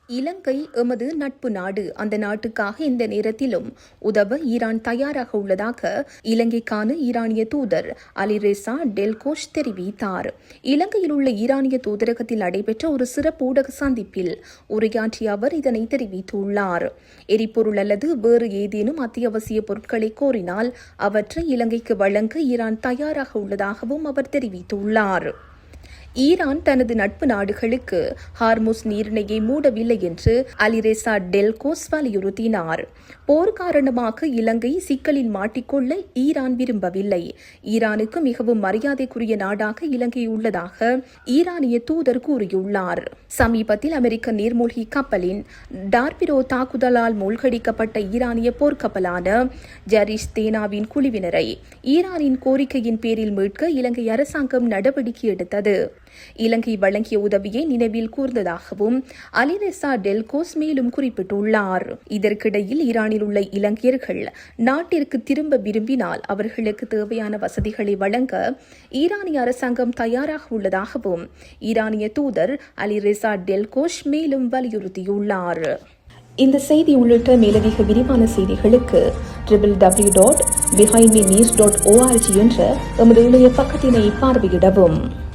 இலங்கை எமது நட்பு நாடு. அந்த நாட்டுக்காக இந்த நேரத்திலும் உதவ ஈரான் தயாராக உள்ளதாக இலங்கைக்கான ஈரானிய தூதர் அலிரேசா டெல்கோஷ் தெரிவித்தார். இலங்கையில் உள்ள ஈரானிய தூதரகத்தில் நடைபெற்ற ஒரு சிறப்பு ஊடக சந்திப்பில் உரையாற்றிய அவர் இதனை தெரிவித்துள்ளார். எரிபொருள் அல்லது வேறு ஏதேனும் அத்தியாவசிய பொருட்களை கோரினால் அவற்றை இலங்கைக்கு வழங்க ஈரான் தயாராக உள்ளதாகவும் அவர் தெரிவித்துள்ளார். ஈரான் தனது நட்பு நாடுகளுக்கு ஹார்முஸ் நீரிணையை மூடவில்லை என்று அலிரேசா டெல்கோஸ் வலியுறுத்தினார். போர் காரணமாக இலங்கை சிக்கலில் மாட்டிக்கொள்ள ஈரான் விரும்பவில்லை. ஈரானுக்கு மிகவும் மரியாதைக்குரிய நாடாக இலங்கை உள்ளதாக ஈரானிய தூதர் கூறியுள்ளார். சமீபத்தில் அமெரிக்க நீர்மூழ்கி கப்பலின் டார்பிடோ தாக்குதலால் மூழ்கடிக்கப்பட்ட ஈரானிய போர்க்கப்பலான ஜரிஷ் தேனாவின் குழுவினரை ஈரானின் கோரிக்கையின் பேரில் மீட்க இலங்கை அரசாங்கம் நடவடிக்கை எடுத்தது. இலங்கை வழங்கிய உதவியை நினைவில் கூர்ந்ததாகவும் அலிரேசா டெல்கோஸ் மேலும் குறிப்பிட்டுள்ளார். இதற்கிடையில் ஈரானில் உள்ள இலங்கையர்கள் நாட்டிற்கு திரும்ப விரும்பினால் அவர்களுக்கு தேவையான வசதிகளை வழங்க ஈரானிய அரசாங்கம் தயாராக உள்ளதாகவும் ஈரானிய தூதர் அலிரேசா டெல்கோஷ் மேலும் வலியுறுத்தியுள்ளார். இந்த செய்தி உள்ளிட்ட மேலதிக விரிவான செய்திகளுக்கு www.behindmenews.org என்ற எமது இணைய பக்கத்தினை பார்வையிடவும்.